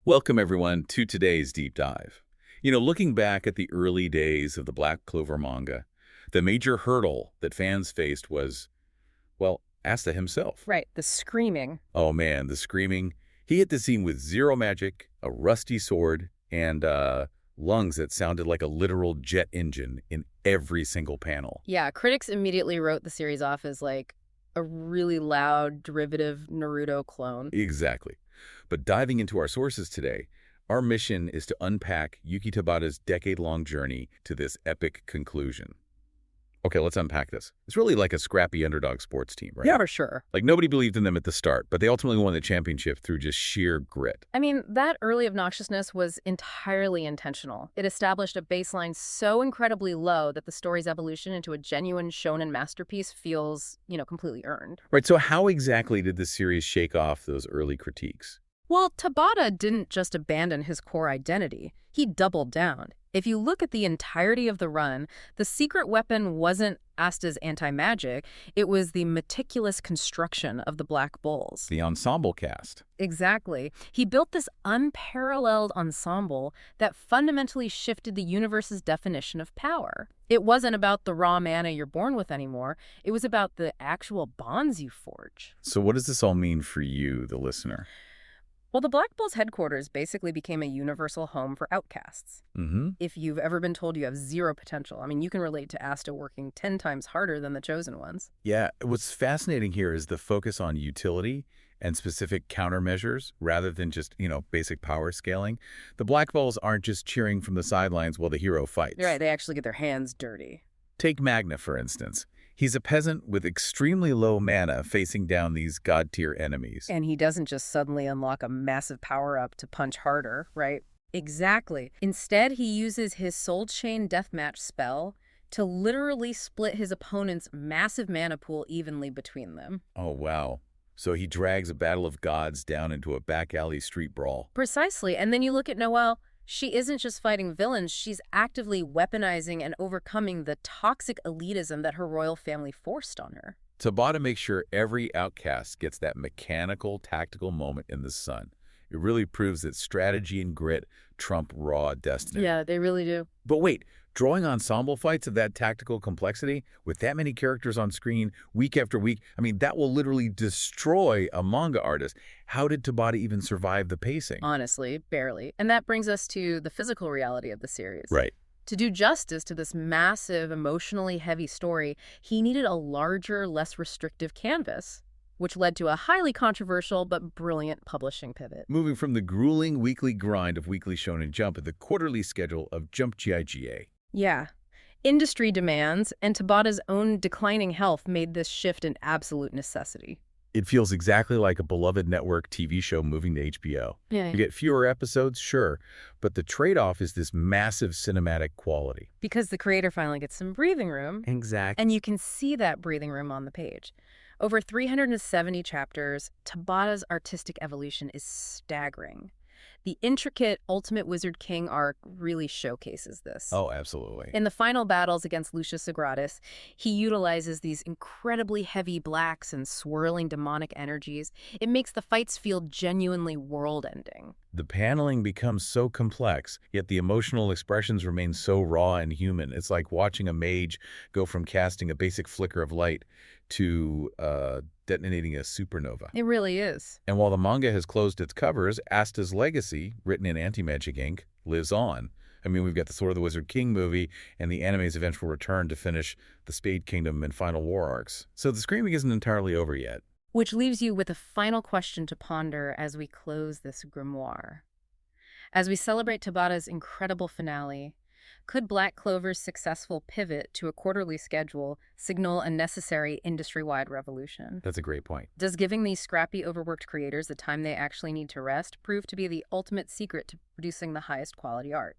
Welcome, everyone, to today's deep dive. Looking back at the early days of the Black Clover manga, the major hurdle that fans faced was, well, Asta himself. Right, the screaming. Oh man, the screaming. He hit the scene with zero magic, a rusty sword, and lungs that sounded like a literal jet engine in every single panel. Yeah, critics immediately wrote the series off as like a really loud, derivative Naruto clone. Exactly. But diving into our sources today, our mission is to unpack Yuki Tabata's decade-long journey to this epic conclusion. Okay, let's unpack this. It's really like a scrappy underdog sports team, right? Yeah, for sure. Like, nobody believed in them at the start, but they ultimately won the championship through just sheer grit. I mean, that early obnoxiousness was entirely intentional. It established a baseline so incredibly low that the story's evolution into a genuine shonen masterpiece feels, completely earned. Right, so how exactly did the series shake off those early critiques? Well, Tabata didn't just abandon his core identity. He doubled down. If you look at the entirety of the run, the secret weapon wasn't Asta's anti-magic, it was the meticulous construction of the Black Bulls. The ensemble cast. Exactly. He built this unparalleled ensemble that fundamentally shifted the universe's definition of power. It wasn't about the raw mana you're born with anymore. It was about the actual bonds you forge. So what does this all mean for you, the listener? Well, the Black Bulls headquarters basically became a universal home for outcasts. If you've ever been told you have zero potential, you can relate to Asta working 10 times harder than the chosen ones. Yeah, what's fascinating here is the focus on utility and specific countermeasures rather than just, basic power scaling. The Black Bulls aren't just cheering from the sidelines while the hero fights. Right, they actually get their hands dirty. Take Magna, for instance. He's a peasant with extremely low mana facing down these god-tier enemies. And he doesn't just suddenly unlock a massive power-up to punch harder, right? Exactly. Instead, he uses his Soul Chain Deathmatch spell to literally split his opponent's massive mana pool evenly between them. Oh, wow. So he drags a battle of gods down into a back alley street brawl. Precisely. And then you look at Noelle. She isn't just fighting villains, she's actively weaponizing and overcoming the toxic elitism that her royal family forced on her. Tabata makes sure every outcast gets that mechanical, tactical moment in the sun. It really proves that strategy and grit trump raw destiny. Yeah, they really do. But wait, drawing ensemble fights of that tactical complexity with that many characters on screen week after week, that will literally destroy a manga artist. How did Tabata even survive the pacing? Honestly, barely. And that brings us to the physical reality of the series. Right. To do justice to this massive, emotionally heavy story, he needed a larger, less restrictive canvas, which led to a highly controversial but brilliant publishing pivot. Moving from the grueling weekly grind of Weekly Shonen Jump to the quarterly schedule of Jump GIGA. Yeah. Industry demands and Tabata's own declining health made this shift an absolute necessity. It feels exactly like a beloved network TV show moving to HBO. Yeah. You get fewer episodes, sure, but the trade-off is this massive cinematic quality. Because the creator finally gets some breathing room. Exactly. And you can see that breathing room on the page. Over 370 chapters, Tabata's artistic evolution is staggering. The intricate Ultimate Wizard King arc really showcases this. Oh, absolutely. In the final battles against Lucius Sagradas, he utilizes these incredibly heavy blacks and swirling demonic energies. It makes the fights feel genuinely world-ending. The paneling becomes so complex, yet the emotional expressions remain so raw and human. It's like watching a mage go from casting a basic flicker of light to detonating a supernova. It really is. And while the manga has closed its covers, Asta's legacy, written in anti-magic ink, lives on. We've got the Sword of the Wizard King movie and the anime's eventual return to finish the Spade Kingdom and Final War arcs. So the screaming isn't entirely over yet. Which leaves you with a final question to ponder as we close this grimoire. As we celebrate Tabata's incredible finale, could Black Clover's successful pivot to a quarterly schedule signal a necessary industry-wide revolution? That's a great point. Does giving these scrappy, overworked creators the time they actually need to rest prove to be the ultimate secret to producing the highest quality art?